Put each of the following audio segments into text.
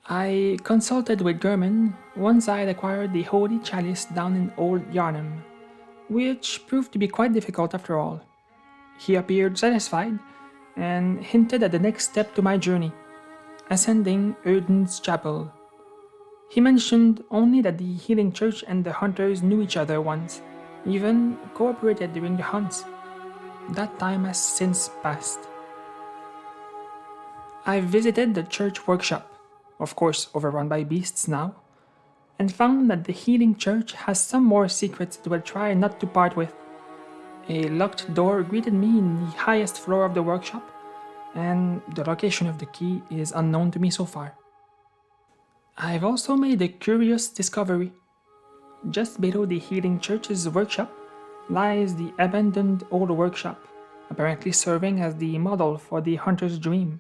I consulted with German once I had acquired the Holy Chalice down in old Yharnam, which proved to be quite difficult after all. He appeared satisfied and hinted at the next step to my journey, ascending Odin's chapel. He mentioned only that the healing church and the hunters knew each other once, even cooperated during the hunts. That time has since passed. I visited the church workshop, of course overrun by beasts now, and found that the healing church has some more secrets that we'll try not to part with. A locked door greeted me in the highest floor of the workshop, and the location of the key is unknown to me so far. I've also made a curious discovery. Just below the healing church's workshop lies the abandoned old workshop, apparently serving as the model for the hunter's dream.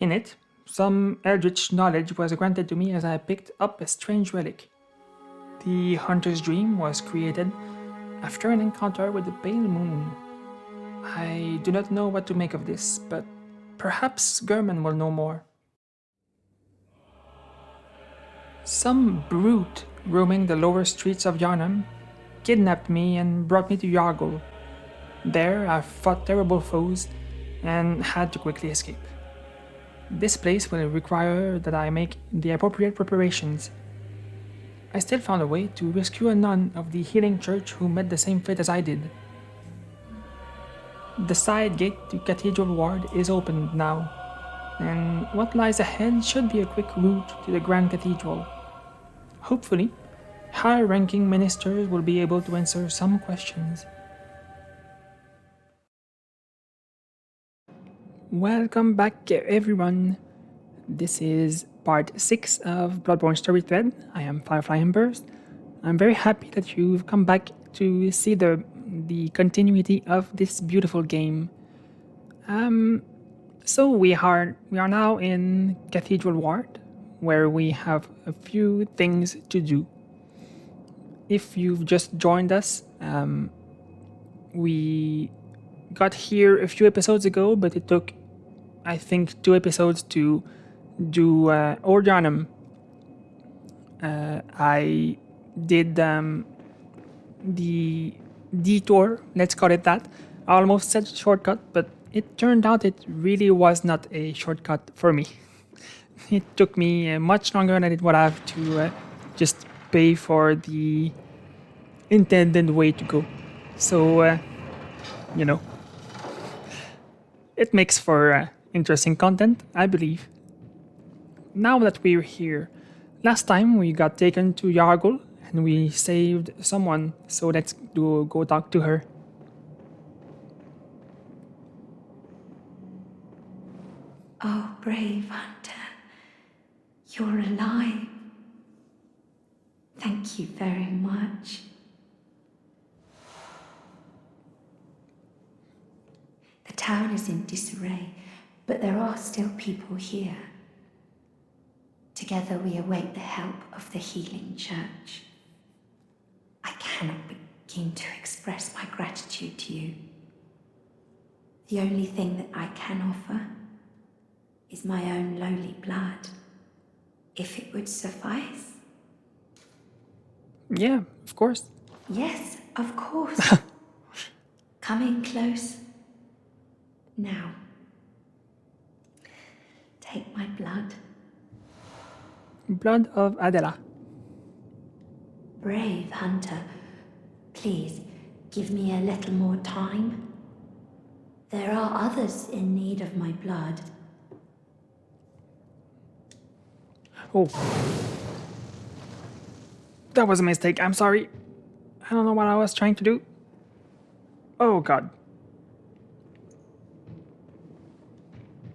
In it, some eldritch knowledge was granted to me as I picked up a strange relic. The hunter's dream was created after an encounter with the pale moon. I do not know what to make of this, but perhaps German will know more. Some brute roaming the lower streets of Yharnam kidnapped me and brought me to Yargul. There I fought terrible foes and had to quickly escape. This place will require that I make the appropriate preparations. I still found a way to rescue a nun of the healing church who met the same fate as I did. The side gate to Cathedral Ward is opened now, and what lies ahead should be a quick route to the Grand Cathedral. Hopefully, high-ranking ministers will be able to answer some questions. Welcome back, everyone. This is part 6 of Bloodborne Story Thread. I am firefly-embers. I'm very happy that you've come back to see the continuity of this beautiful game. So we are now in Cathedral Ward, where we have a few things to do. If you've just joined us, we got here a few episodes ago, but it took, I think, 2 episodes to do Old Yharnam. I did the detour, let's call it that. I almost said shortcut, but it turned out it really was not a shortcut for me. It took me much longer than it would have to just pay for the intended way to go. So, it makes for interesting content, I believe. Now that we're here, last time we got taken to Yargul and we saved someone, so let's go talk to her. Oh, brave hunter, you're alive. Thank you very much. The town is in disarray, but there are still people here. Together we await the help of the healing church. I cannot begin to express my gratitude to you. The only thing that I can offer is my own lowly blood, if it would suffice. Yeah, of course. Yes, of course. Come in close. Now, take my blood. Blood of Adela. Brave hunter, please give me a little more time. There are others in need of my blood. Oh. That was a mistake, I'm sorry. I don't know what I was trying to do. Oh god.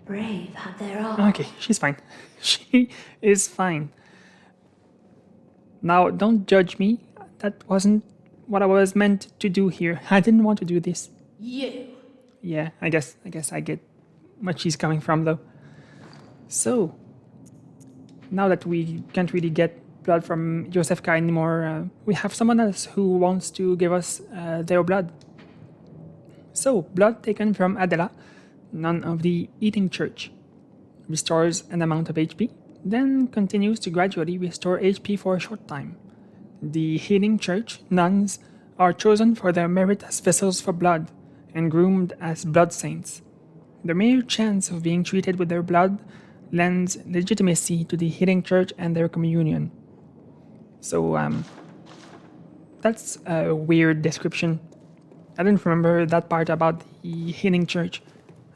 Brave, there are... Okay, she's fine. She is fine. Now, don't judge me. That wasn't what I was meant to do here. I didn't want to do this. You! Yeah, I guess I get what she's coming from, though. So, now that we can't really get blood from Josefka anymore, we have someone else who wants to give us their blood. So, blood taken from Adela, nun of the Eating Church. Restores an amount of HP, then continues to gradually restore HP for a short time. The Healing Church nuns are chosen for their merit as vessels for blood and groomed as blood saints. The mere chance of being treated with their blood lends legitimacy to the Healing Church and their communion. So, that's a weird description. I didn't remember that part about the Healing Church,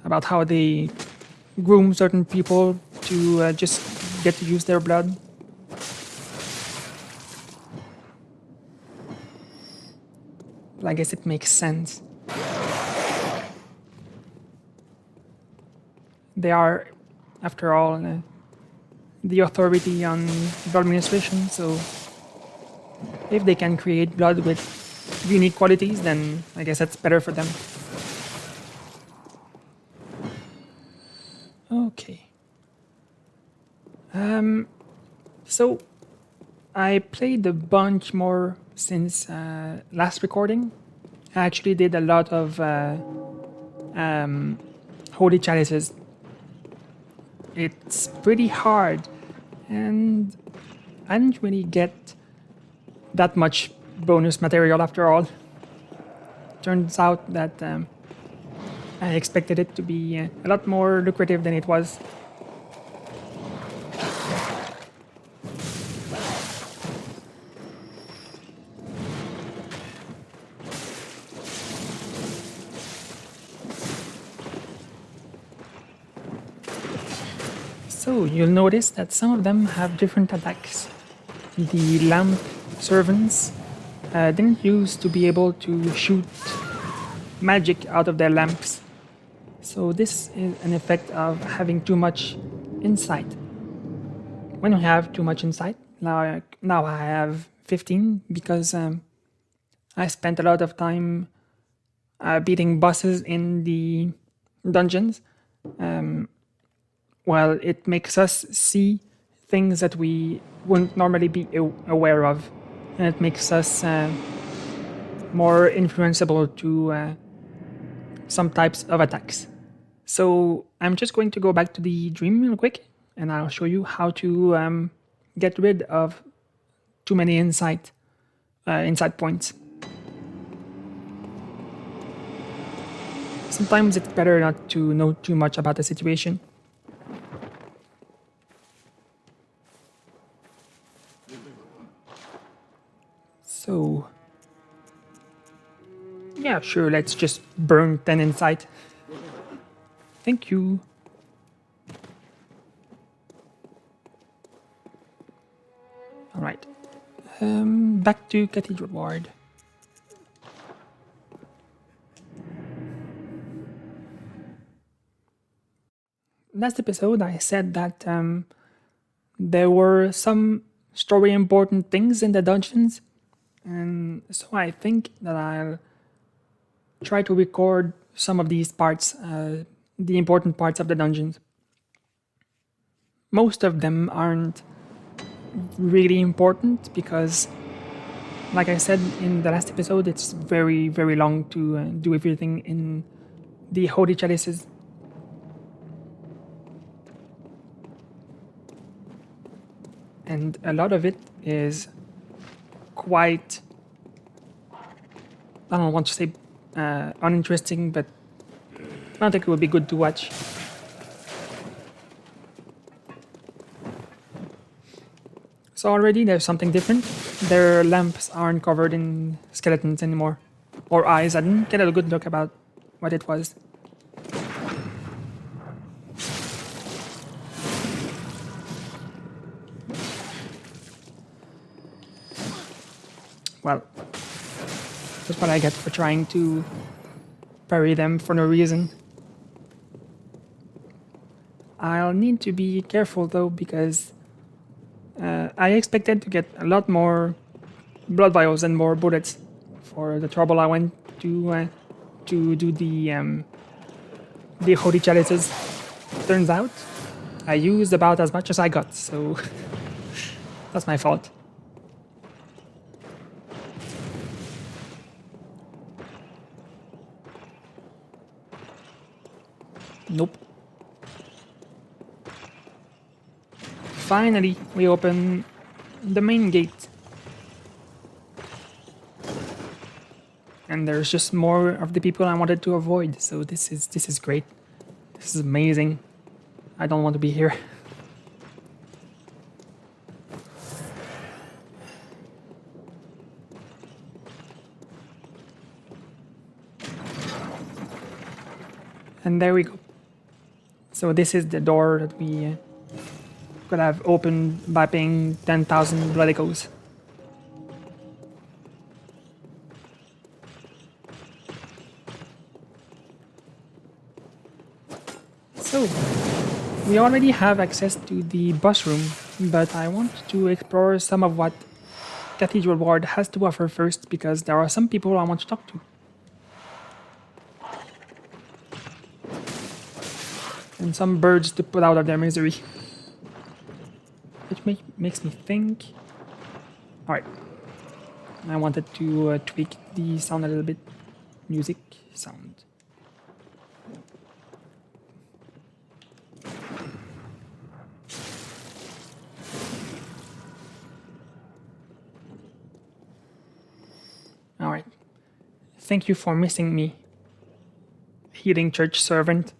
about how they groom certain people to just get to use their blood. But I guess it makes sense. They are, after all, the authority on blood administration, so if they can create blood with unique qualities, then I guess that's better for them. Okay. So I played a bunch more since last recording. I actually did a lot of holy chalices. It's pretty hard, and I didn't really get that much bonus material after all. Turns out that I expected it to be a lot more lucrative than it was. So you'll notice that some of them have different attacks. The lamp servants didn't used to be able to shoot magic out of their lamps. So this is an effect of having too much insight. When you have too much insight, now I have 15 because I spent a lot of time beating bosses in the dungeons. Well, it makes us see things that we wouldn't normally be aware of, and it makes us more influenceable to some types of attacks. So I'm just going to go back to the dream real quick, and I'll show you how to get rid of too many insight points. Sometimes it's better not to know too much about the situation. So, yeah, sure, let's just burn 10 insight. Thank you. Alright. Back to Cathedral Ward. Last episode, I said that there were some story important things in the dungeons, and so I think that I'll try to record some of these parts, the important parts of the dungeons. Most of them aren't really important because, like I said in the last episode, it's very, very long to do everything in the Holy Chalices. And a lot of it is quite, I don't want to say uninteresting, but I don't think it would be good to watch. So already there's something different. Their lamps aren't covered in skeletons anymore. Or eyes. I didn't get a good look about what it was. Well, that's what I get for trying to parry them for no reason. I'll need to be careful though, because I expected to get a lot more blood vials and more bullets for the trouble I went to do the holy chalices. Turns out I used about as much as I got, so that's my fault. Nope. finally, we open the main gate. And there's just more of the people I wanted to avoid, so this is great. This is amazing. I don't want to be here. And there we go. So this is the door that we could have opened by paying 10,000 blood echoes. So, we already have access to the boss room, but I want to explore some of what Cathedral Ward has to offer first, because there are some people I want to talk to. And some birds to put out of their misery. Which makes me think... Alright. I wanted to tweak the sound a little bit. Music sound. Alright. Thank you for missing me, healing church servant.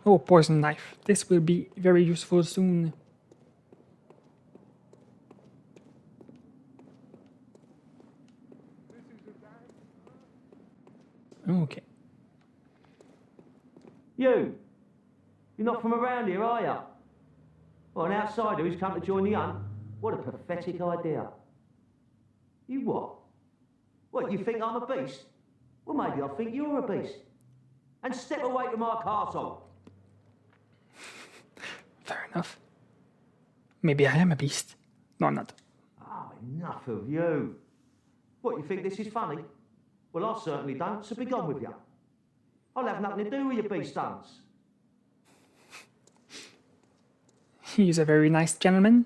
Oh, poison knife. This will be very useful soon. Okay. You're not from around here, are you? Well, an outsider who's come to join the hunt? What a pathetic idea. You what? What, you think I'm a beast? Well, maybe I think you're a beast. And step away from our castle. Fair enough. Maybe I am a beast. No, I'm not. Oh, enough of you. What, you think this is funny? Well, I certainly don't, so be gone with you. I'll have nothing to do with your beast stunts. He's a very nice gentleman.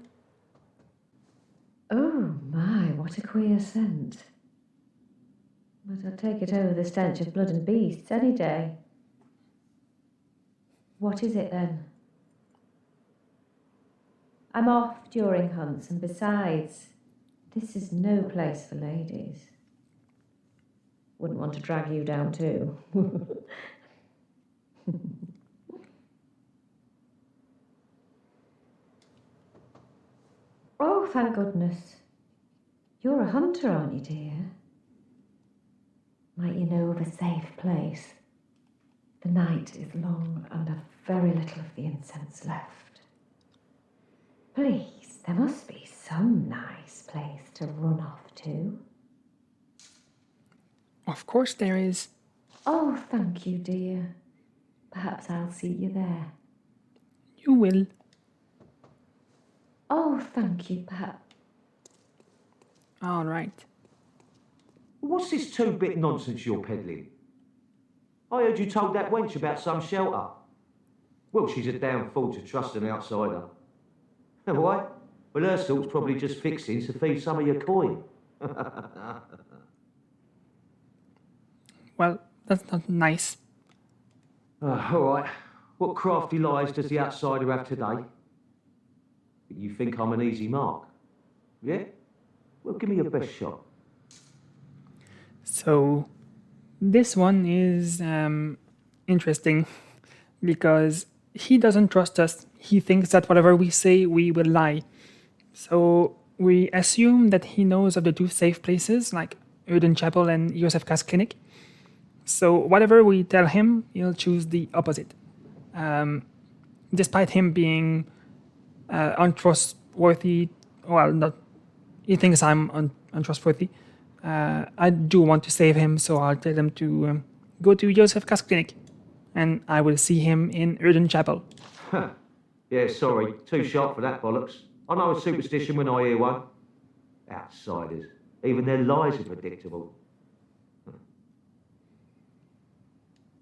Oh my, what a queer scent. But I'd take it over the stench of blood and beasts any day. What is it then? I'm off during hunts, and besides, this is no place for ladies. Wouldn't want to drag you down too. Oh, thank goodness. You're a hunter, aren't you, dear? Might you know of a safe place? The night is long and I've very little of the incense left. Please, there must be some nice place to run off to. Of course there is. Oh, thank you, dear. Perhaps I'll see you there. You will. Oh, thank you, perhaps. All right. What's this two-bit nonsense you're peddling? I heard you told that wench about some shelter. Well, she's a damn fool to trust an outsider. Why? Well, her sort's probably just fixing to feed some of your coin. Well, that's not nice. All right. What crafty lies does the outsider have today? You think I'm an easy mark? Yeah? Well, give me your best shot. So, this one is interesting because he doesn't trust us. He thinks that whatever we say, we will lie. So, we assume that he knows of the two safe places, like Uden Chapel and Josefka's clinic. So, whatever we tell him, he'll choose the opposite. Despite him being untrustworthy, well, not, he thinks I'm untrustworthy. I do want to save him, so I'll tell him to go to Josefka's clinic, and I will see him in Uden Chapel. Yeah, sorry, too sharp for that bollocks. I know a superstition when I hear one. Outsiders, even their lies are predictable.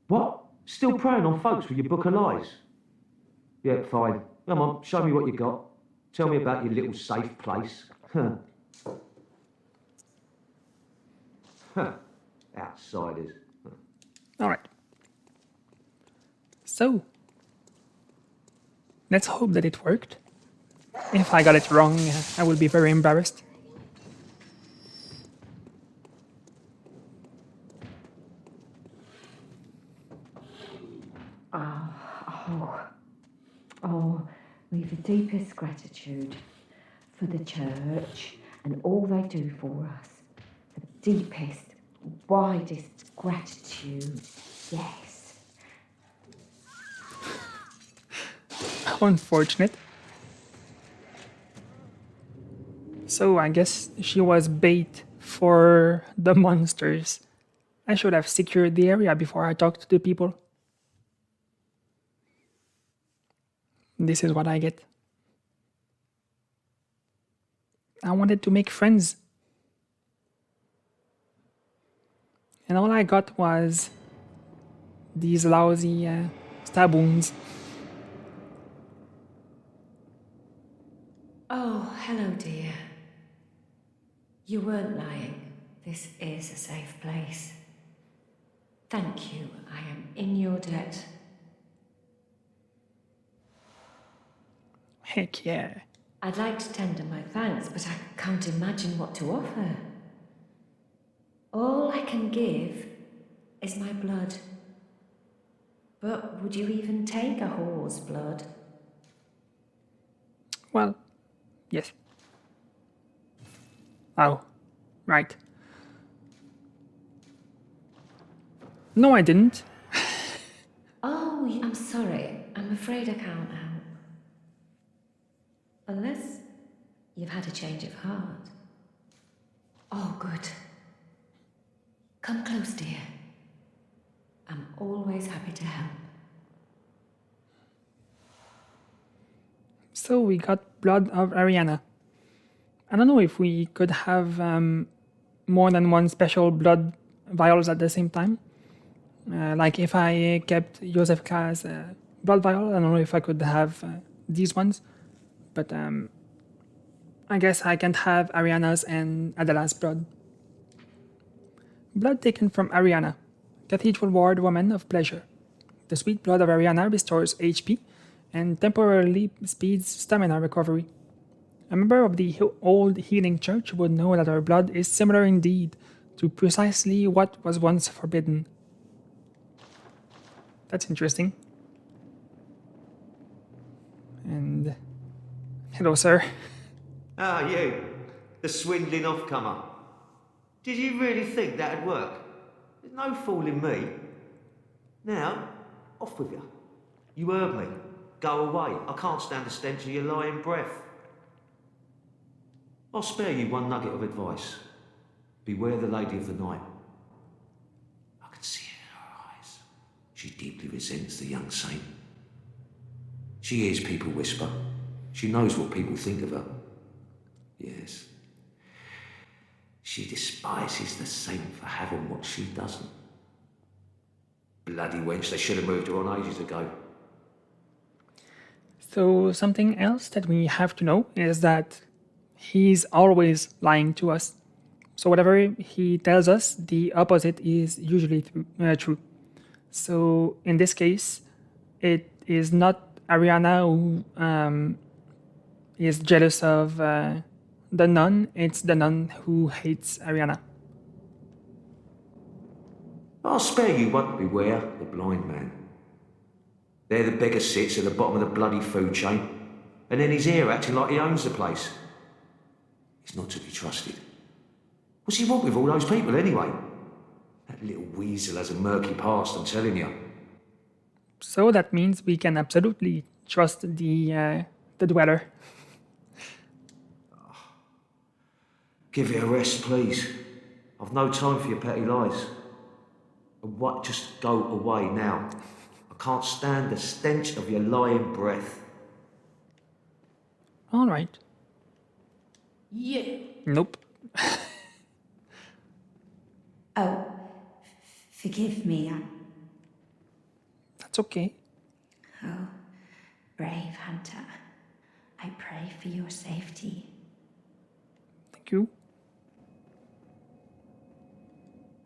What? Still preying on folks with your book of lies? Yeah, fine. Come on, show me what you got. Tell me about your little safe place. Outsiders. All right. So, Let's hope that it worked. If I got it wrong, I will be very embarrassed. Oh, we've the deepest gratitude for the church and all they do for us. The deepest, widest gratitude, yes. How unfortunate. So I guess she was bait for the monsters. I should have secured the area before I talked to the people. This is what I get. I wanted to make friends. And all I got was these lousy stab wounds. Oh, hello, dear. You weren't lying. This is a safe place. Thank you. I am in your debt. Heck yeah. I'd like to tender my thanks, but I can't imagine what to offer. All I can give is my blood. But would you even take a whore's blood? Well, yes. Oh, right. No, I didn't. Oh, I'm sorry. I'm afraid I can't help. Unless you've had a change of heart. Oh, good. Come close, dear. I'm always happy to help. So we got Blood of Ariana. I don't know if we could have more than one special blood vials at the same time. Like if I kept Josefka's blood vial, I don't know if I could have these ones. But I guess I can't have Ariana's and Adela's blood. Blood taken from Ariana, Cathedral Ward Woman of Pleasure. The sweet blood of Ariana restores HP and temporarily speeds stamina recovery. A member of the old healing church would know that her blood is similar indeed to precisely what was once forbidden. That's interesting. And hello, sir. Ah, you. The swindling off-comer. Did you really think that'd work? There's no fooling me. Now, off with you. You heard me. Go away. I can't stand the stench of your lying breath. I'll spare you one nugget of advice. Beware the lady of the night. I can see it in her eyes. She deeply resents the young saint. She hears people whisper. She knows what people think of her. Yes. She despises the saint for having what she doesn't. Bloody wench, they should have moved her on ages ago. So something else that we have to know is that he's always lying to us. So whatever he tells us, the opposite is usually true. So in this case, it is not Ariana who is jealous of the nun, it's the nun who hates Ariana. I'll spare you one. Beware the blind man. There the beggar sits at the bottom of the bloody food chain, and then he's here acting like he owns the place. He's not to be trusted. What's he want with all those people anyway? That little weasel has a murky past, I'm telling you. So that means we can absolutely trust the dweller. Give it a rest, please. I've no time for your petty lies. And what? Just go away now. I can't stand the stench of your lying breath. All right. Yeah. Nope. Oh, forgive me. That's okay. Oh, brave hunter. I pray for your safety. Thank you.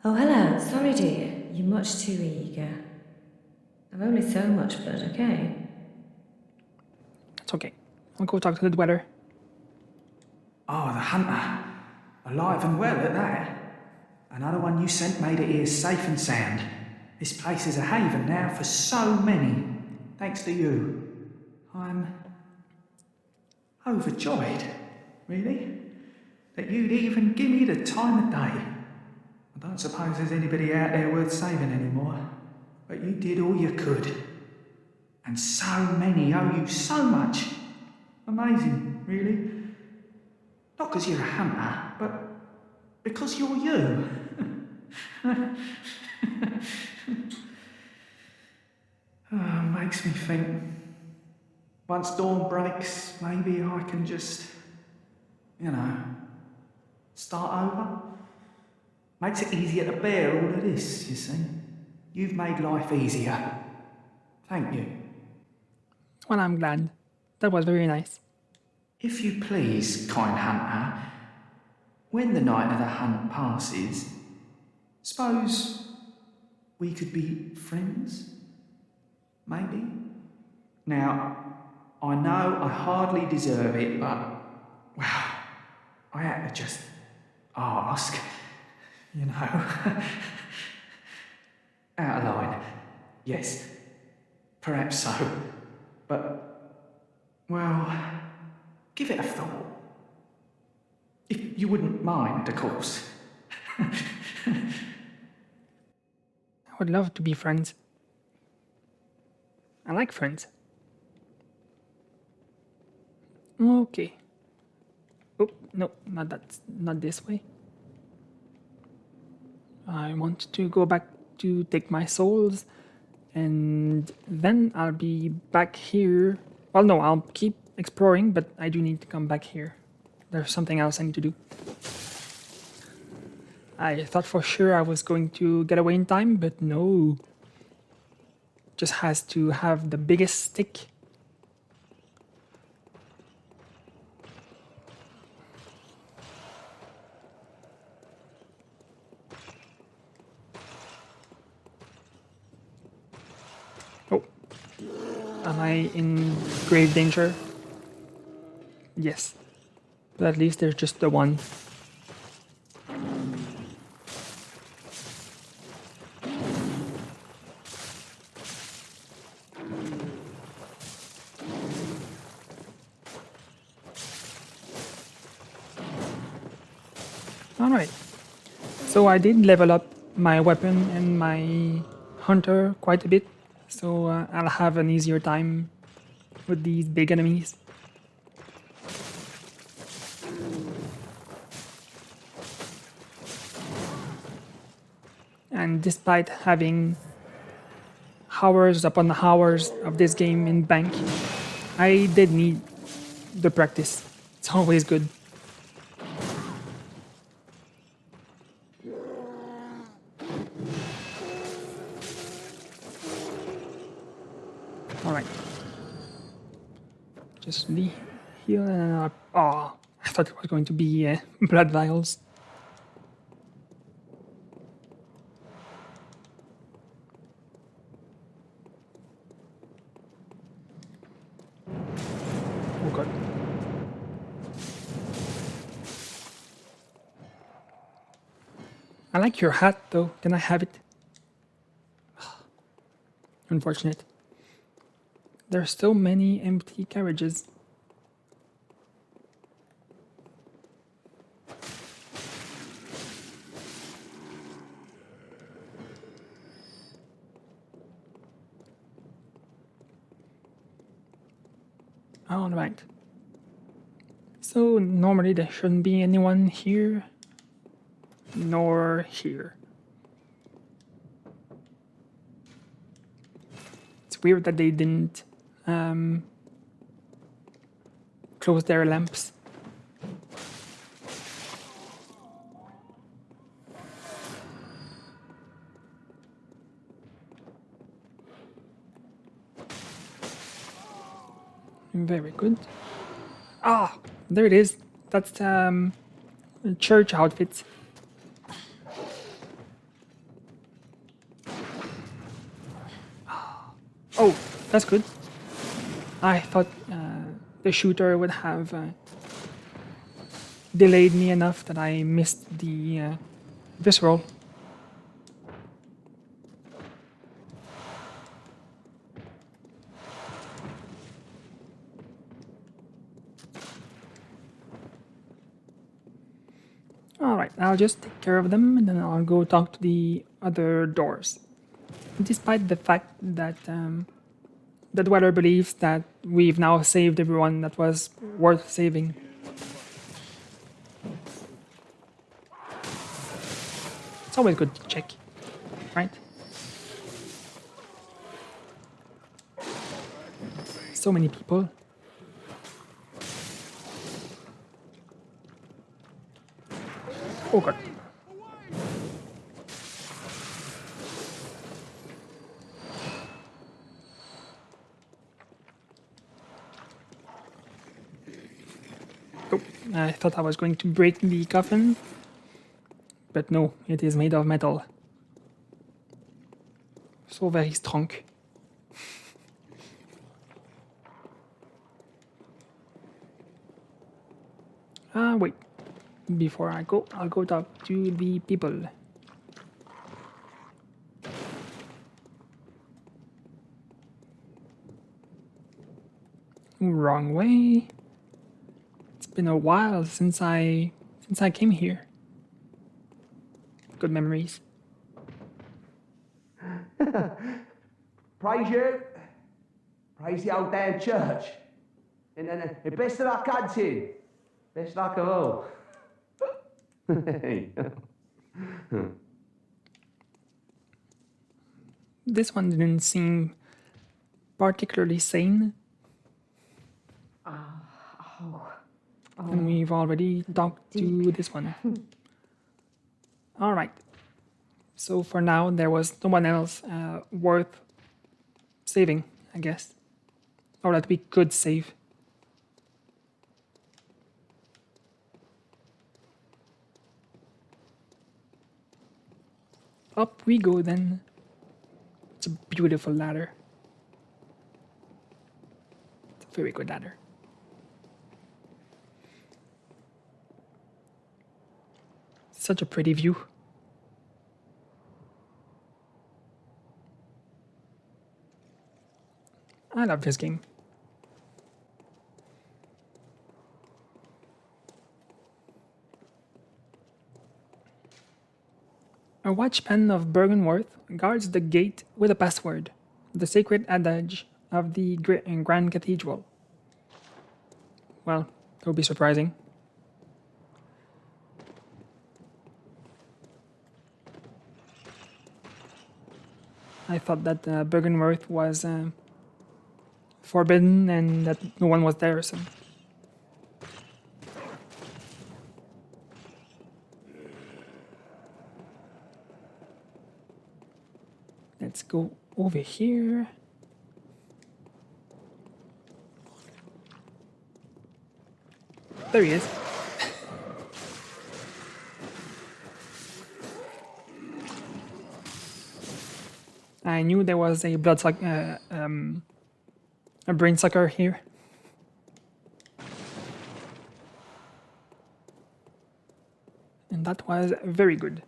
Oh, hello. Sorry, dear. You're much too eager. I've only so much blood, okay? It's okay. I'll go talk to the dweller. Oh, the hunter. Alive and well at that. Another one you sent made it here safe and sound. This place is a haven now for so many. Thanks to you. I'm overjoyed, really, that you'd even give me the time of day. I don't suppose there's anybody out there worth saving anymore, but you did all you could. And so many owe you so much. Amazing, really. Not because you're a hunter, but because you're you. Makes me think. Once dawn breaks, maybe I can just, start over. Makes it easier to bear all of this, you see. You've made life easier. Thank you. Well, I'm glad. That was very nice. If you please, kind hunter, when the night of the hunt passes, suppose we could be friends? Maybe? Now, I know I hardly deserve it, but, well, I had to just ask, Out of line. Yes, perhaps so. But, well, give it a thought. If you wouldn't mind, of course. I would love to be friends. I like friends. Okay. Oh, no, not this way. I want to go back to take my souls, and then I'll be back here. Well, no, I'll keep exploring, but I do need to come back here. There's something else I need to do. I thought for sure I was going to get away in time, but no. Just has to have the biggest stick. Oh. Am I in grave danger? Yes. But at least there's just the one. Alright, so I did level up my weapon and my hunter quite a bit, so I'll have an easier time with these big enemies. And despite having hours upon hours of this game in bank, I did need the practice. It's always good. Alright. Just heal and up. Oh, I thought it was going to be blood vials. Oh god. I like your hat though. Can I have it? Unfortunate. There are so many empty carriages. Alright. So normally there shouldn't be anyone here, nor here. It's weird that they didn't close their lamps. Very good. Ah, there it is. That's church outfits. Oh, that's good. I thought the shooter would have delayed me enough that I missed the visceral. Alright, I'll just take care of them and then I'll go talk to the other doors. Despite the fact that the Dweller believes that we've now saved everyone that was worth saving. It's always good to check, right? So many people. Oh god. Oh, I thought I was going to break the coffin, but no, it is made of metal. So very strong. Wait. Before I go, I'll go talk to the people. Wrong way. It's been a while since I came here. Good memories. Praise you. Praise the old damn church. And best of luck hunting. Best luck of all. This one didn't seem particularly sane. And we've already talked to this one. Alright. So for now, there was no one else worth saving, I guess. Or that we could save. Up we go then. It's a beautiful ladder. It's a very good ladder. Such a pretty view. I love this game. A watchman of Bergenworth guards the gate with a password, the sacred adage of the Grand Cathedral. Well, that would be surprising. I thought that Bergenworth was forbidden and that no one was there, so... Let's go over here. There he is. I knew there was a a brain sucker here. And that was very good.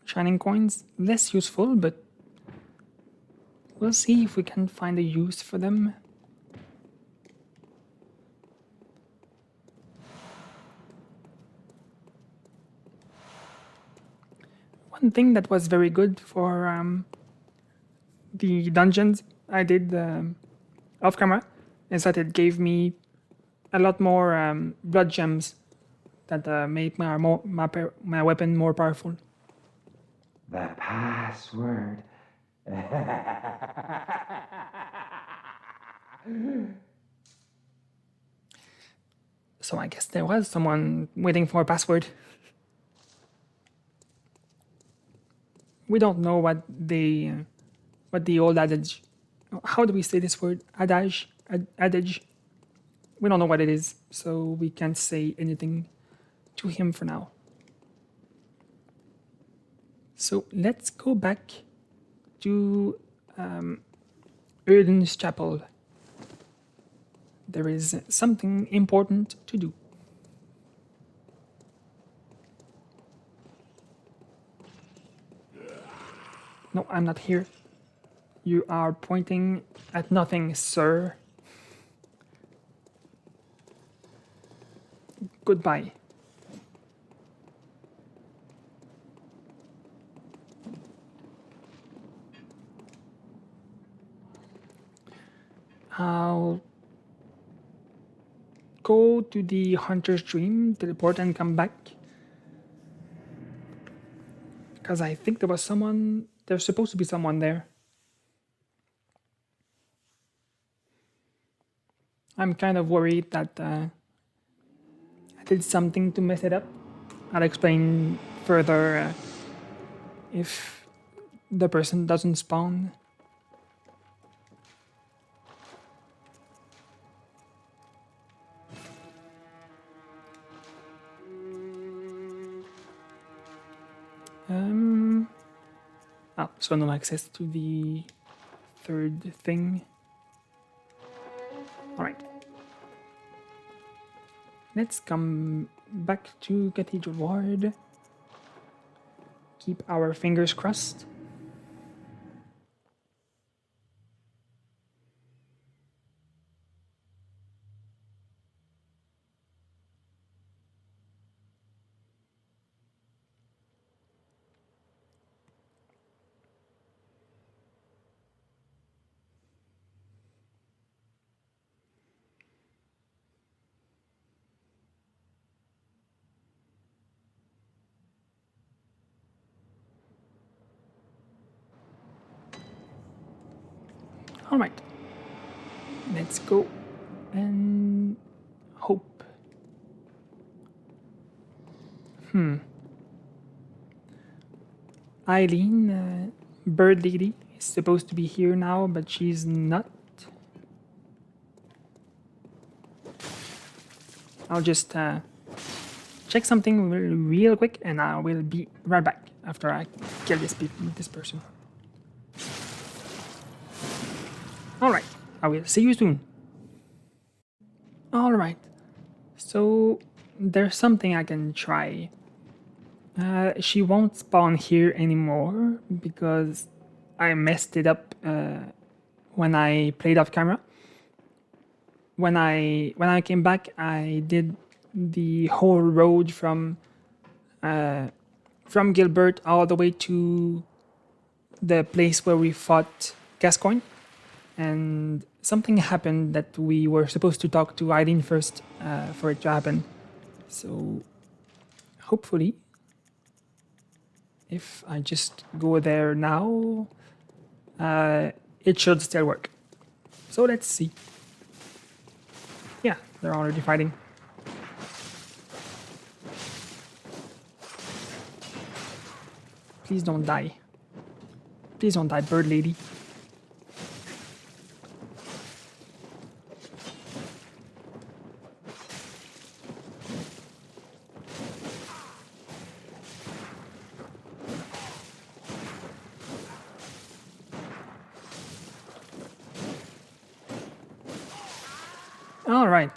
Shining coins, less useful, but we'll see if we can find a use for them. One thing that was very good for the dungeons I did off camera is that it gave me a lot more blood gems that made my weapon more powerful. The password. So I guess there was someone waiting for a password. We don't know what the old adage. How do we say this word? Adage. We don't know what it is, so we can't say anything to him for now. So let's go back to Erden's chapel. There is something important to do. No, I'm not here. You are pointing at nothing, sir. Goodbye. I'll go to the Hunter's Dream, teleport and come back. Because I think there's supposed to be someone there. I'm kind of worried that I did something to mess it up. I'll explain further if the person doesn't spawn. So no access to the third thing. Alright. Let's come back to Cathedral Ward. Keep our fingers crossed. Alright. Let's go and hope. Eileen, Bird Lady, is supposed to be here now, but she's not. I'll just check something real quick and I will be right back after I kill this person. Alright, I will see you soon. Alright, so there's something I can try. She won't spawn here anymore because I messed it up when I played off camera. When I came back, I did the whole road from Gilbert all the way to the place where we fought Gascoigne, and something happened that we were supposed to talk to Eileen first for it to happen. So hopefully, if I just go there now, it should still work. So let's see. Yeah, they're already fighting. Please don't die. Please don't die, Bird Lady. All right.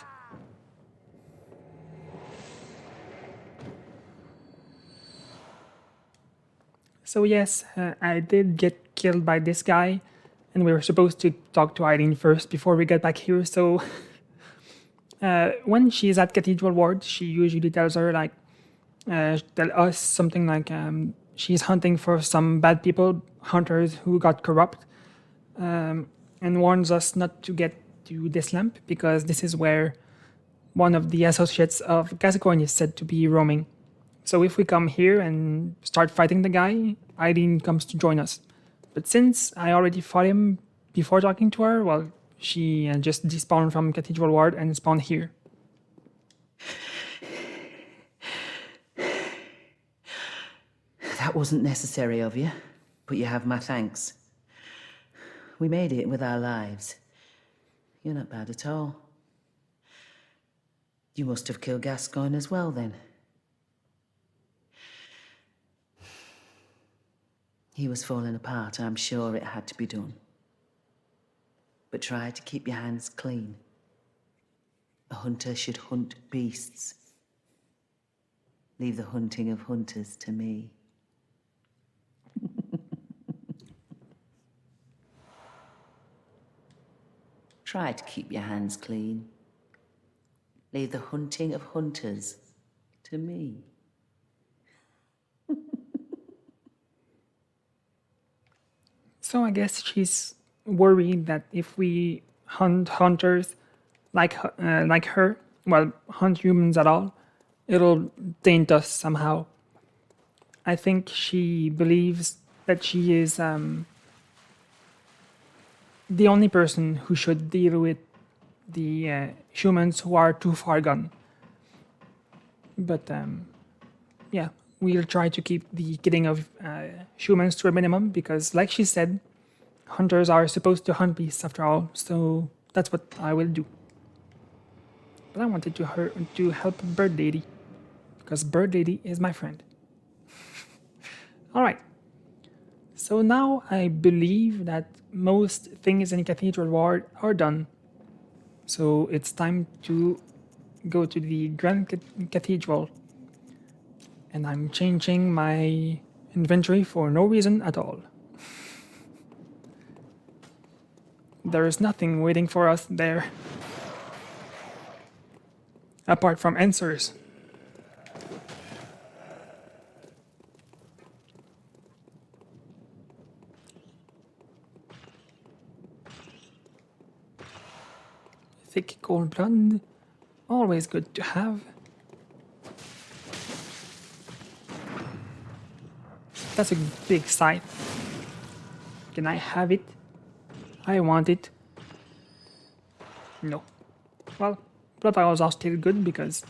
So yes, I did get killed by this guy, and we were supposed to talk to Eileen first before we get back here. So when she's at Cathedral Ward, she usually tells her tell us something like she's hunting for some bad people, hunters who got corrupt, and warns us not to get to this lamp because this is where one of the associates of Gascoigne is said to be roaming. So if we come here and start fighting the guy, Eileen comes to join us. But since I already fought him before talking to her, well, she just despawned from Cathedral Ward and spawned here. That wasn't necessary of you, but you have my thanks. We made it with our lives. You're not bad at all. You must have killed Gascoigne as well, then. He was falling apart. I'm sure it had to be done. but try to keep your hands clean. A hunter should hunt beasts. Leave the hunting of hunters to me. Try to keep your hands clean. Leave the hunting of hunters to me. So I guess she's worried that if we hunt hunters like her, well, hunt humans at all, it'll taint us somehow. I think she believes that she is the only person who should deal with the humans who are too far gone. But yeah, we'll try to keep the killing of humans to a minimum because, like she said, hunters are supposed to hunt beasts after all, so that's what I will do. But I wanted to help Bird Lady because Bird Lady is my friend. Alright, so now I believe that most things in Cathedral Ward are done. So it's time to go to the Grand Cathedral. And I'm changing my inventory for no reason at all. There is nothing waiting for us there. Apart from answers. Thick cold blood, always good to have. That's a big scythe. Can I have it? I want it. No. Well, blood vials are still good because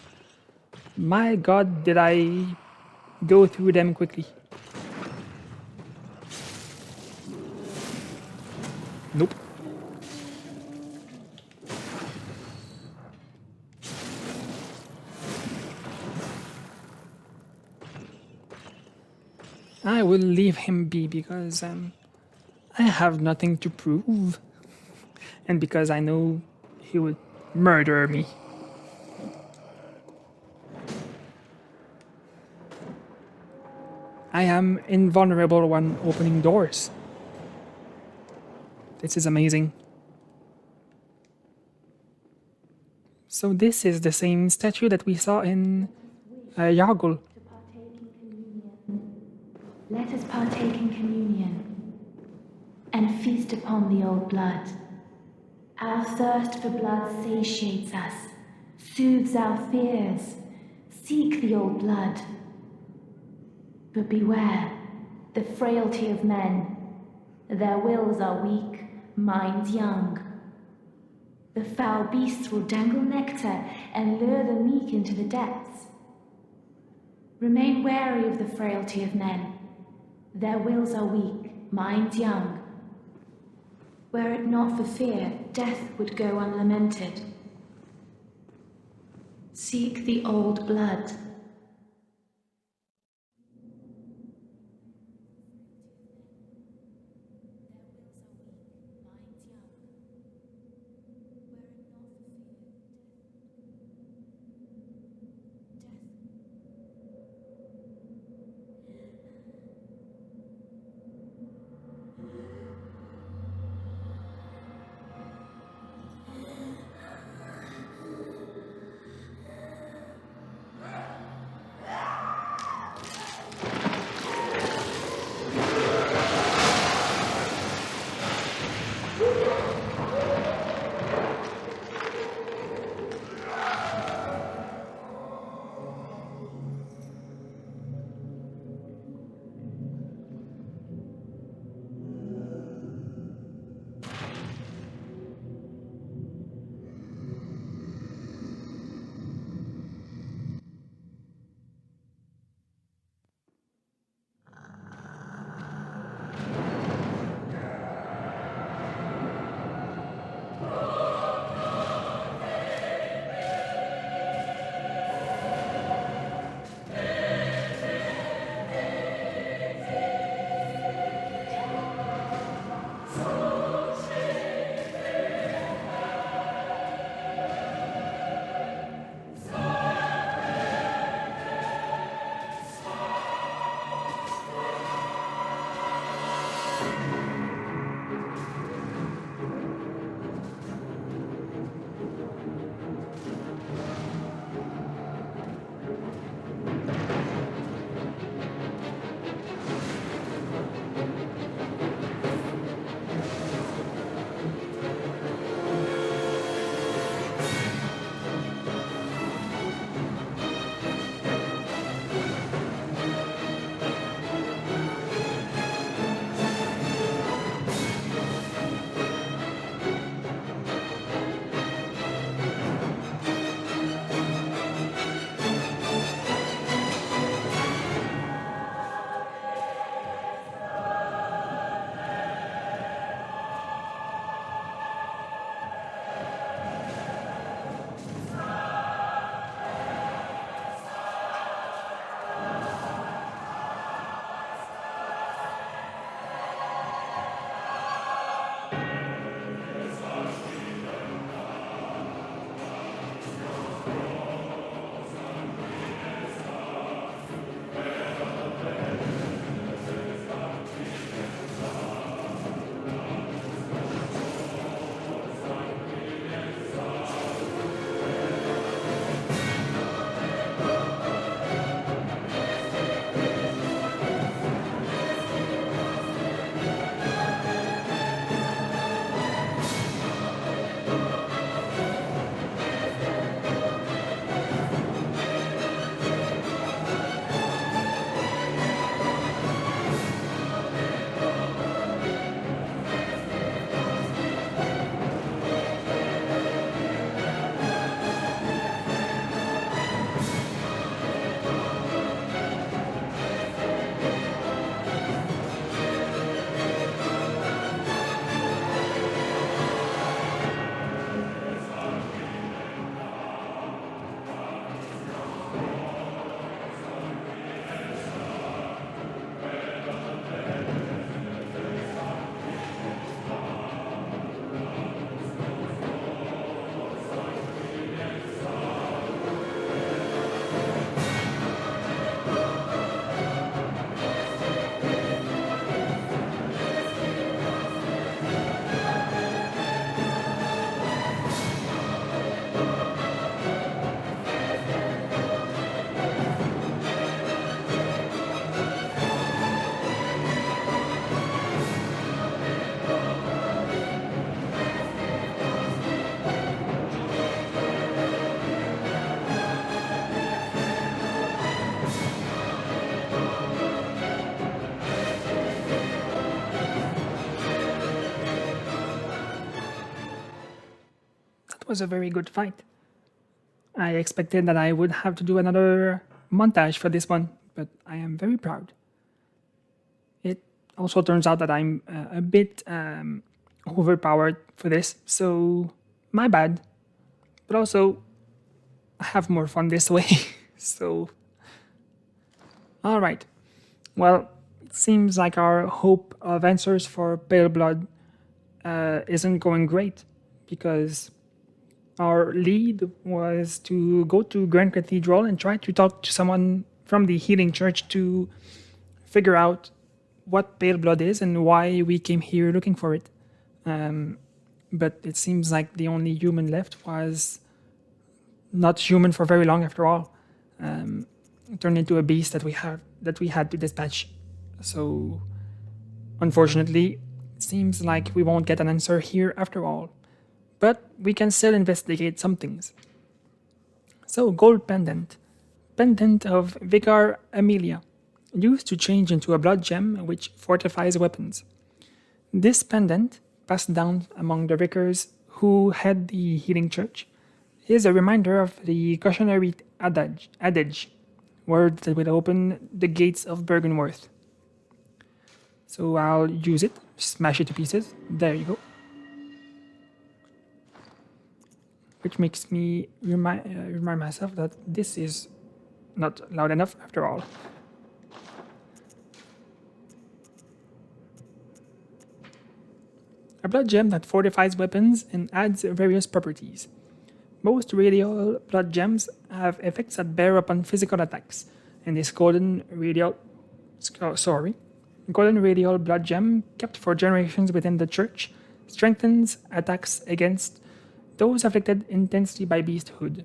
my god did I go through them quickly. Nope. I will leave him be because I have nothing to prove. And because I know he would murder me. I am invulnerable when opening doors. This is amazing. So this is the same statue that we saw in Yargul. Let us partake in communion and feast upon the old blood. Our thirst for blood satiates us, soothes our fears. Seek the old blood. But beware the frailty of men. Their wills are weak, minds young. The foul beasts will dangle nectar and lure the meek into the depths. Remain wary of the frailty of men. Their wills are weak, minds young. Were it not for fear, death would go unlamented. Seek the old blood. was a very good fight. I expected that I would have to do another montage for this one, but I am very proud. It also turns out that I'm a bit overpowered for this, so my bad. But also, I have more fun this way, so... Alright, well, it seems like our hope of answers for Pale Blood isn't going great, because our lead was to go to Grand Cathedral and try to talk to someone from the Healing Church to figure out what Pale Blood is and why we came here looking for it. But it seems like the only human left was not human for very long after all. Turned into a beast that we had to dispatch. So unfortunately, it seems like we won't get an answer here after all. But we can still investigate some things. So, gold pendant. Pendant of Vicar Amelia. Used to change into a blood gem which fortifies weapons. This pendant, passed down among the vicars who head the Healing Church, is a reminder of the cautionary adage, words that will open the gates of Bergenworth. So I'll use it, smash it to pieces. There you go. Which makes me remind myself that this is not loud enough after all. A blood gem that fortifies weapons and adds various properties. Most radial blood gems have effects that bear upon physical attacks, and this golden radial blood gem, kept for generations within the church, strengthens attacks against those afflicted intensely by beasthood.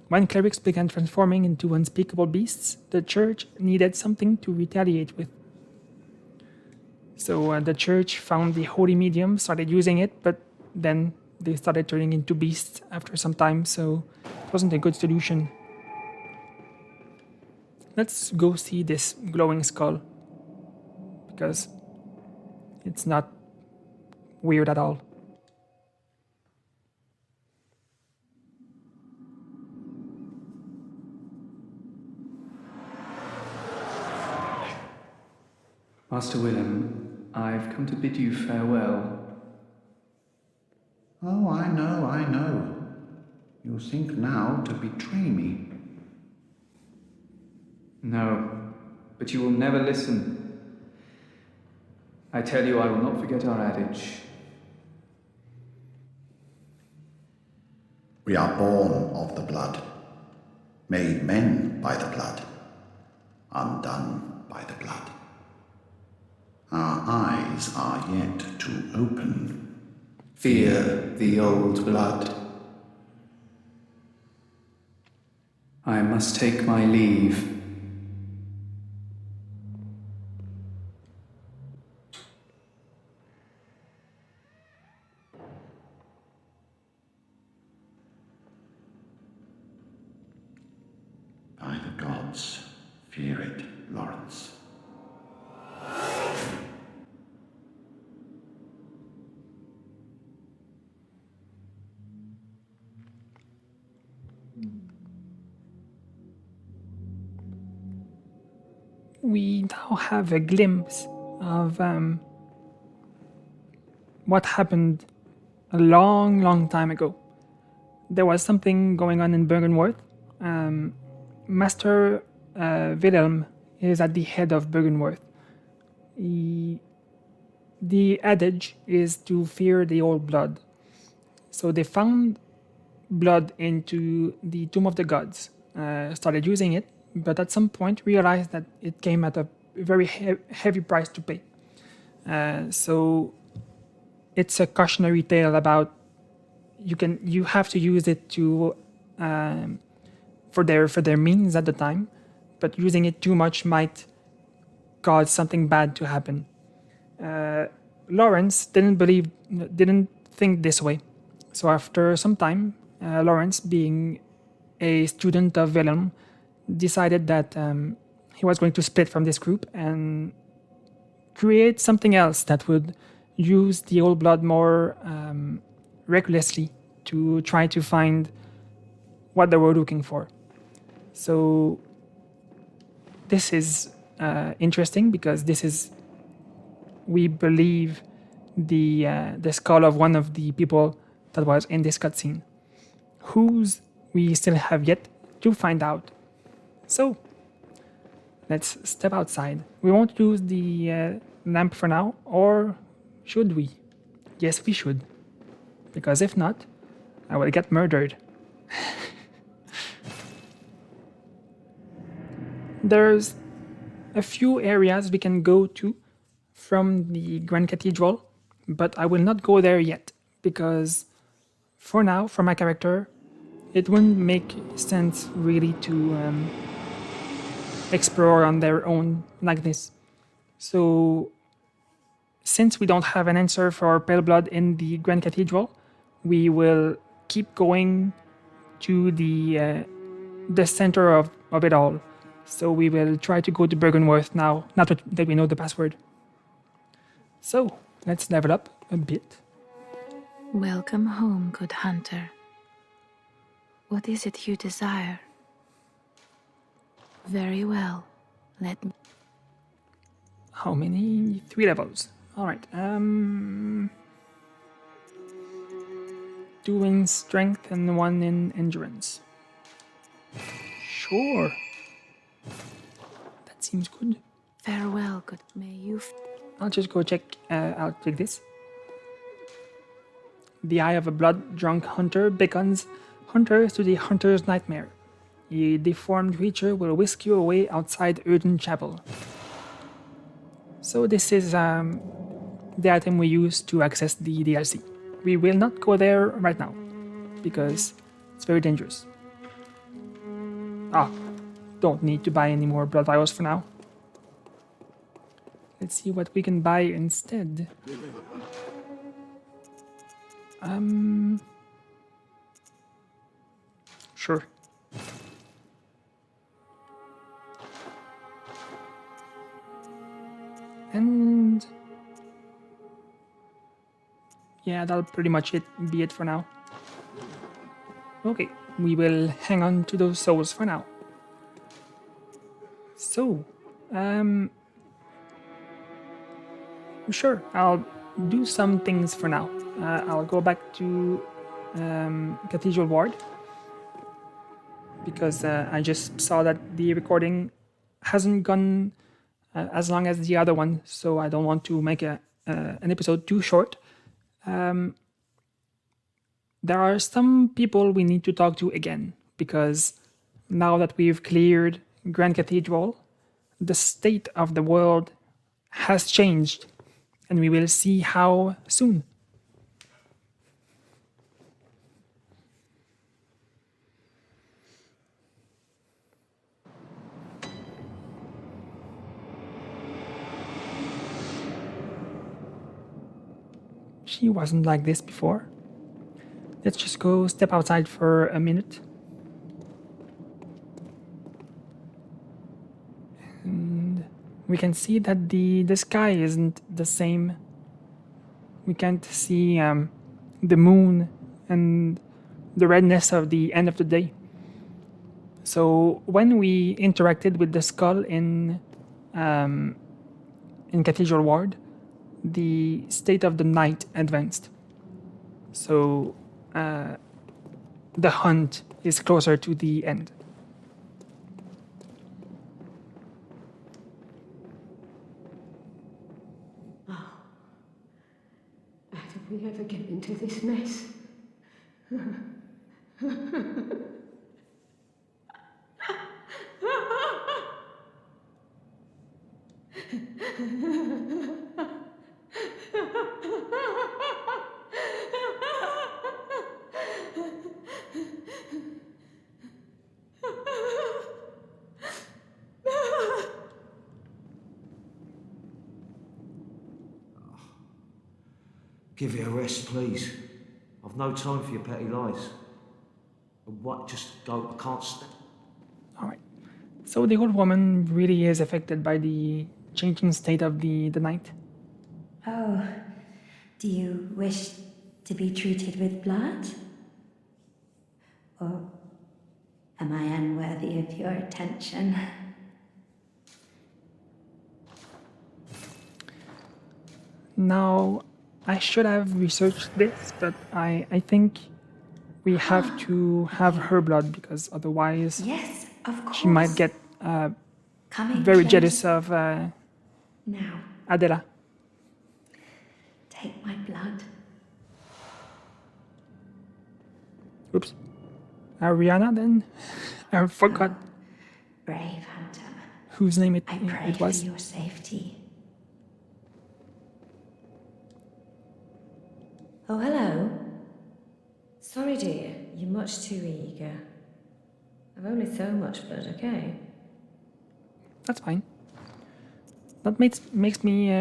When clerics began transforming into unspeakable beasts, the church needed something to retaliate with. So the church found the holy medium, started using it, but then they started turning into beasts after some time, so it wasn't a good solution. Let's go see this glowing skull, because it's not weird at all. Master Willem, I've come to bid you farewell. Oh, I know. You think now to betray me. No, but you will never listen. I tell you, I will not forget our adage. We are born of the blood, made men by the blood, undone by the blood. Our eyes are yet to open. Fear the old blood. I must take my leave. By the gods, fear it, Lawrence. We now have a glimpse of what happened a long time ago. There was something going on in Bergenworth. Master Wilhelm is at the head of Bergenworth. The adage is to fear the old blood. So they found blood into the Tomb of the Gods, started using it, but at some point realized that it came at a very heavy price to pay. So it's a cautionary tale about you have to use it to for their means at the time, but using it too much might cause something bad to happen. Lawrence didn't think this way. So after some time, Lawrence, being a student of Wilhelm, decided that he was going to split from this group and create something else that would use the old blood more recklessly to try to find what they were looking for. So this is interesting because this is, we believe, the skull of one of the people that was in this cutscene, whose we still have yet to find out. So let's step outside. We won't use the lamp for now, or should we? Yes, we should. Because if not, I will get murdered. There's a few areas we can go to from the Grand Cathedral, but I will not go there yet, because for now, for my character, it wouldn't make sense really to explore on their own like this. So, since we don't have an answer for Pale Blood in the Grand Cathedral, we will keep going to the center of it all. So we will try to go to Bergenworth now, not that we know the password. So, let's level up a bit. Welcome home, good hunter. What is it you desire? Very well. Let me... How many? 3 levels. Alright, 2 in strength and 1 in endurance. Sure. That seems good. Farewell, good. May you... I'll just go check, I'll take this. The eye of a blood-drunk hunter beckons hunters to the hunter's nightmare. A deformed creature will whisk you away outside Erdene Chapel. So this is the item we use to access the DLC. We will not go there right now, because it's very dangerous. Don't need to buy any more blood vials for now. Let's see what we can buy instead. Sure. And yeah, that'll pretty much be it for now. Okay, we will hang on to those souls for now. So, sure, I'll do some things for now. I'll go back to Cathedral Ward, because I just saw that the recording hasn't gone as long as the other one, so I don't want to make an episode too short. There are some people we need to talk to again, because now that we've cleared Grand Cathedral, the state of the world has changed, and we will see how soon. She wasn't like this before. Let's just go step outside for a minute. And we can see that the sky isn't the same. We can't see the moon and the redness of the end of the day. So when we interacted with the skull in Cathedral Ward, the state of the night advanced. So the hunt is closer to the end. How did we ever get into this mess? Give it a rest, please. I've no time for your petty lies. What? Just go. I can't stand. All right. So the old woman really is affected by the changing state of the night. Oh, do you wish to be treated with blood? Or am I unworthy of your attention? Now, I should have researched this, but I think we have to have her blood because otherwise Yes, of course. she might get Coming very close. jealous of Now, Adela. take my blood. Oops. Ariana then? I forgot Brave hunter, whose name I pray it was. for your safety. Oh, hello. Sorry, dear. You're much too eager. I've only so much blood, okay? That's fine. That makes me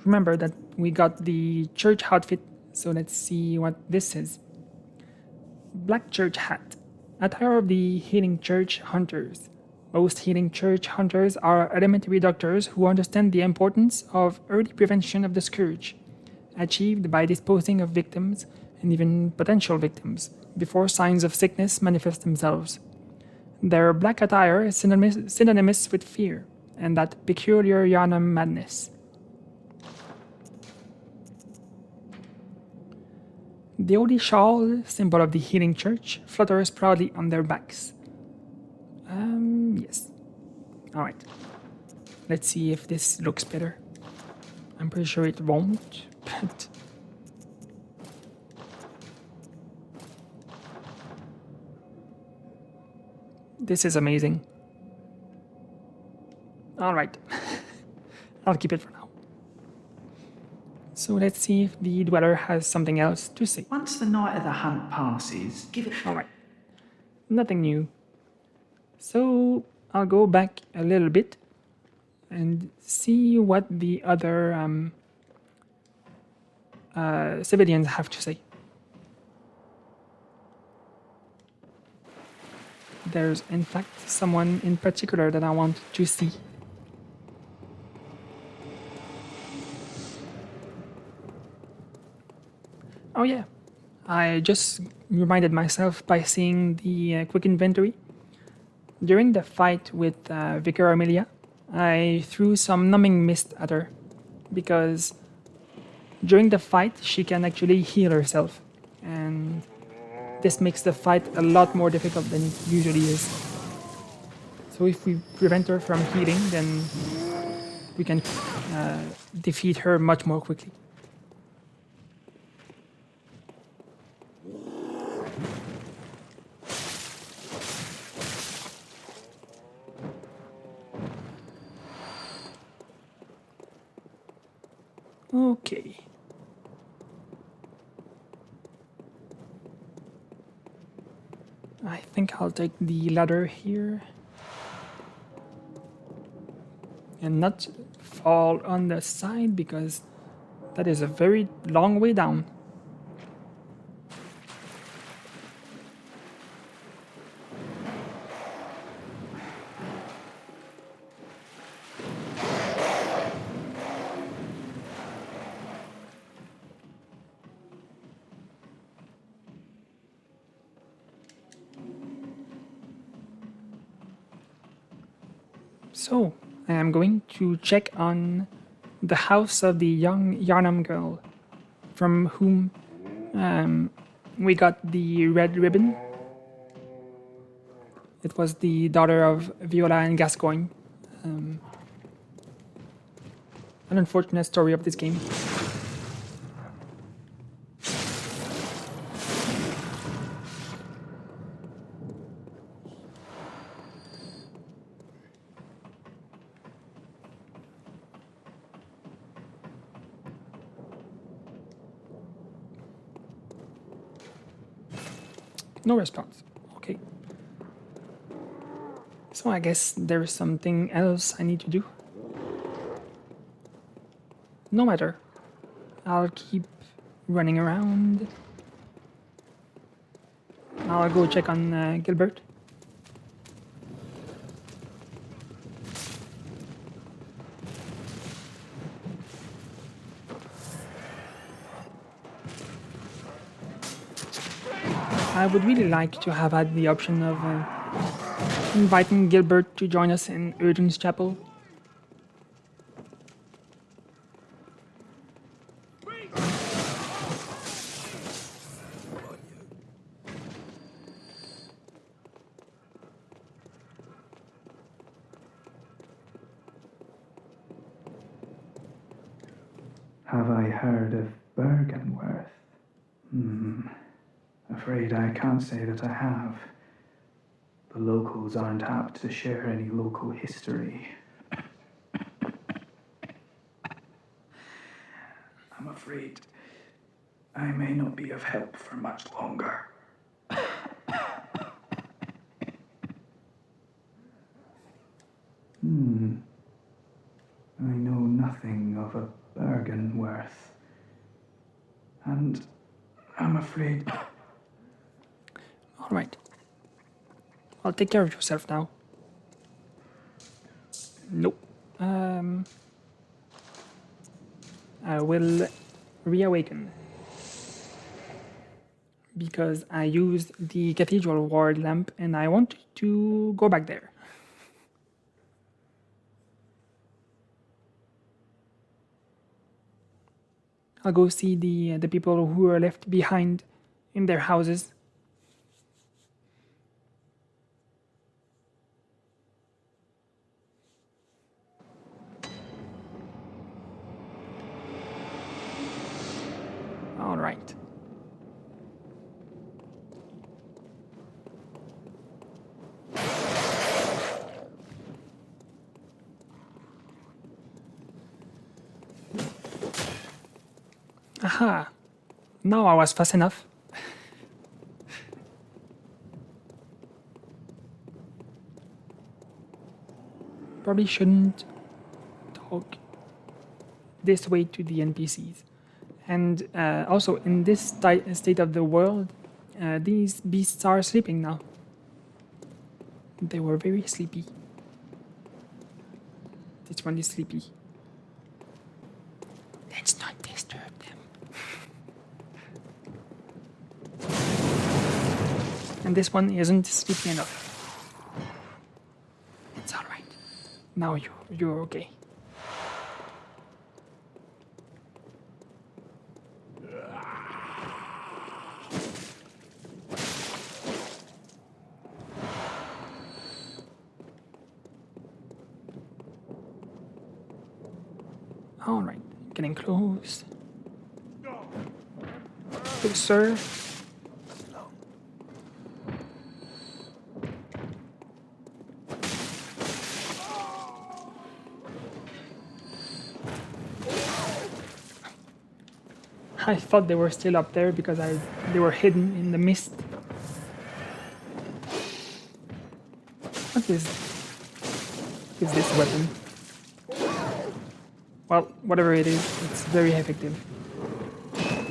remember that we got the church outfit, so let's see what this is. Black church hat. Attire of the healing church hunters. Most healing church hunters are elementary doctors who understand the importance of early prevention of the scourge, achieved by disposing of victims and even potential victims before signs of sickness manifest themselves. Their black attire is synonymous with fear and that peculiar Yharnam madness. The holy shawl, symbol of the healing church, flutters proudly on their backs. Yes. Alright. Let's see if this looks better. I'm pretty sure it won't, but... This is amazing. Alright. I'll keep it for now. So let's see if the dweller has something else to say. Once the night of the hunt passes, give it... Alright. Nothing new. So I'll go back a little bit and see what the other civilians have to say. There's in fact someone in particular that I want to see. Oh yeah, I just reminded myself by seeing the quick inventory. During the fight with Vicar Amelia, I threw some numbing mist at her because during the fight she can actually heal herself, and this makes the fight a lot more difficult than it usually is. So if we prevent her from healing, then we can defeat her much more quickly. Okay. I think I'll take the ladder here and not fall on the side because that is a very long way down. So, I am going to check on the house of the young Yharnam girl, from whom we got the red ribbon. It was the daughter of Viola and Gascoigne. An unfortunate story of this game. No response. Okay. So I guess there's something else I need to do. No matter. I'll keep running around. I'll go check on Gilbert. I would really like to have had the option of inviting Gilbert to join us in Urgen's Chapel. Have I heard of Bergenworth? Afraid I can't say that I have. The locals aren't apt to share any local history. I'm afraid I may not be of help for much longer. I know nothing of a Bergenworth. And I'm afraid... Alright. Well, take care of yourself now. Nope. I will reawaken. Because I used the Cathedral Ward lamp and I want to go back there. I'll go see the people who are left behind in their houses. All right. Aha! Now I was fast enough. Probably shouldn't talk this way to the NPCs. And also, in this state of the world, these beasts are sleeping now. They were very sleepy. This one is sleepy. Let's not disturb them. And this one isn't sleepy enough. It's all right. Now you're okay. All right, getting close. Closer. I thought they were still up there because they were hidden in the mist. What is this weapon? Well, whatever it is, it's very effective.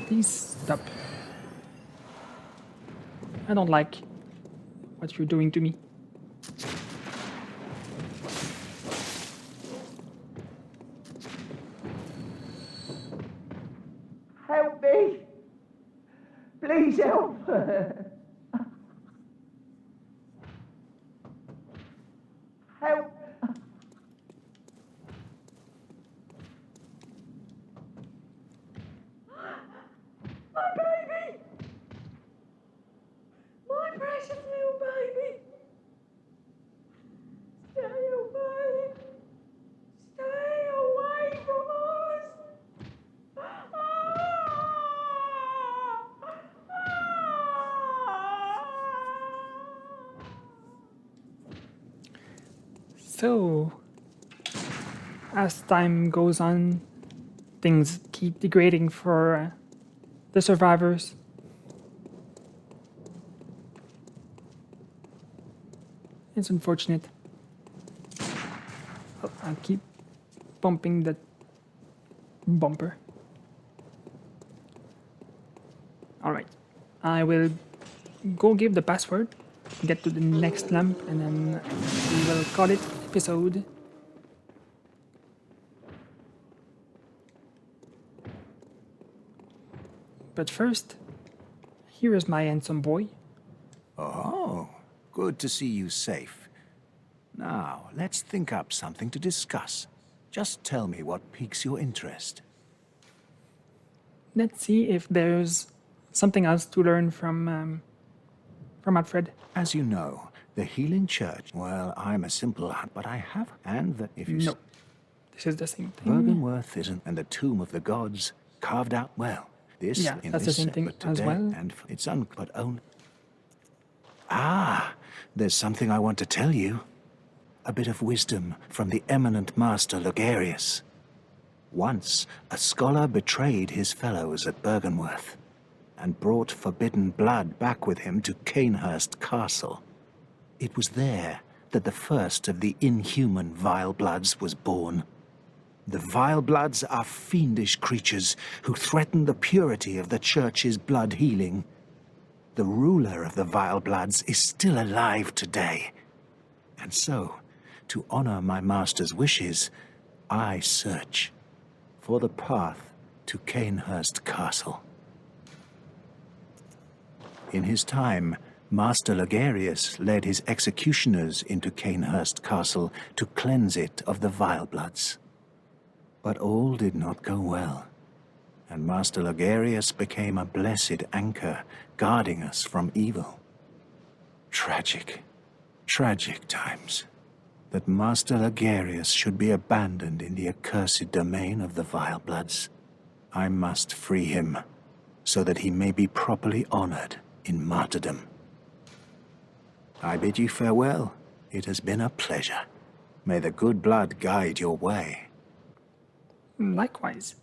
Please stop. I don't like what you're doing to me. Help me! Please help! Help! My baby! My precious little baby! Stay away! Stay away from us! So, as time goes on, things keep degrading for the survivors. It's unfortunate. Oh, I'll keep bumping that bumper. Alright, I will go give the password, get to the next lamp, and then we will call it episode. But first, here is my handsome boy Oh, good to see you safe. Now, let's think up something to discuss. Just tell me what piques your interest. Let's see if there's something else to learn from Alfred. As you know, the Healing Church, well, I'm a simple lad, but I have, and that if you... No. This is the same thing. Byrgenwerth isn't, and the Tomb of the Gods carved out well. This Yeah, in that's this the same set, thing but as today, well. and it's but only... Ah, there's something I want to tell you. A bit of wisdom from the eminent Master Logarius. Once, a scholar betrayed his fellows at Byrgenwerth and brought forbidden blood back with him to Canehurst Castle. It was there that the first of the inhuman Vile Bloods was born. The Vile Bloods are fiendish creatures who threaten the purity of the Church's blood healing. The ruler of the Vile Bloods is still alive today. And so, to honor my master's wishes, I search for the path to Canehurst Castle. In his time, Master Logarius led his executioners into Canehurst Castle to cleanse it of the Vile Bloods. But all did not go well, and Master Logarius became a blessed anchor, guarding us from evil. Tragic, tragic times. That Master Logarius should be abandoned in the accursed domain of the Vile Bloods. I must free him, so that he may be properly honored in martyrdom. I bid you farewell. It has been a pleasure. May the good blood guide your way. Likewise.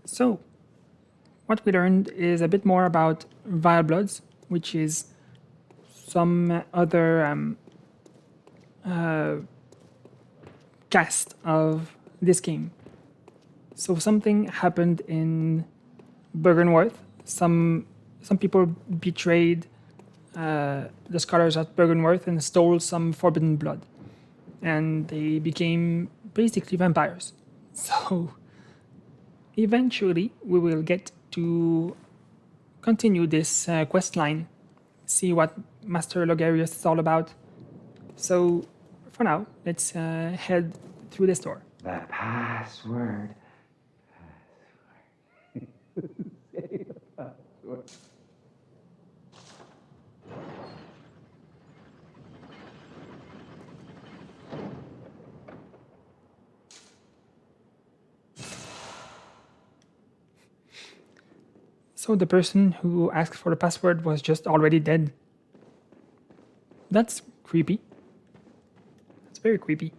So, what we learned is a bit more about Vile Bloods, which is some other cast of this game. So something happened in Byrgenwerth. Some people betrayed the scholars at Byrgenwerth and stole some forbidden blood, and they became basically vampires. So eventually we will get to continue this quest line, see what Master Logarius is all about. So for now, let's head through this door. The password. Say the password. So the person who asked for the password was just already dead. That's creepy. That's very creepy.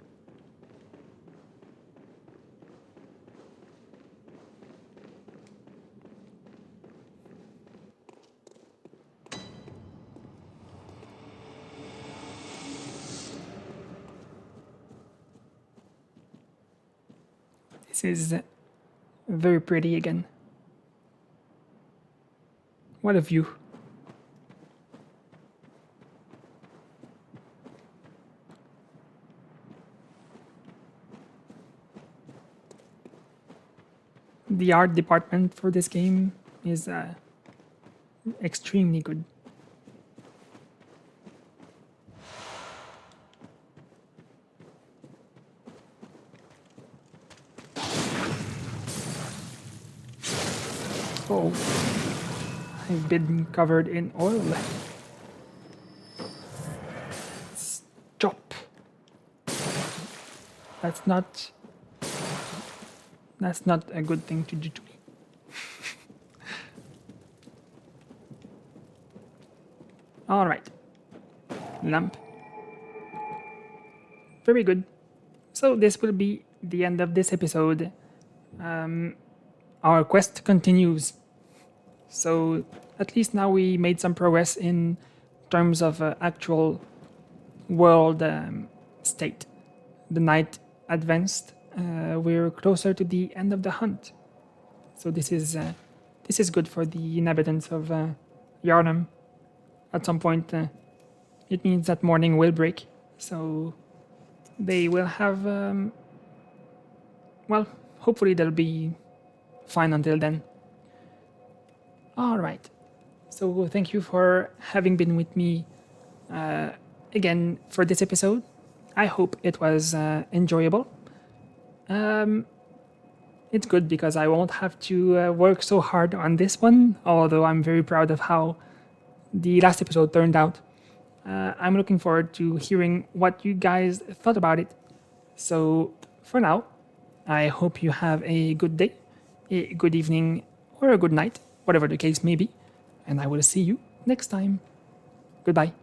This is very pretty again. What a view. The art department for this game is extremely good. Oh, I've been covered in oil. Stop. That's not a good thing to do to me. All right. Lamp. Very good. So this will be the end of this episode. Our quest continues. So at least now we made some progress in terms of actual world state. The night advanced. We're closer to the end of the hunt. So this is good for the inhabitants of Yharnam. At some point, it means that morning will break. So they will have, well, hopefully they'll be fine until then. All right. So thank you for having been with me again for this episode. I hope it was enjoyable. It's good because I won't have to work so hard on this one, although I'm very proud of how the last episode turned out. I'm looking forward to hearing what you guys thought about it. So for now, I hope you have a good day, a good evening, or a good night, whatever the case may be, and I will see you next time. Goodbye.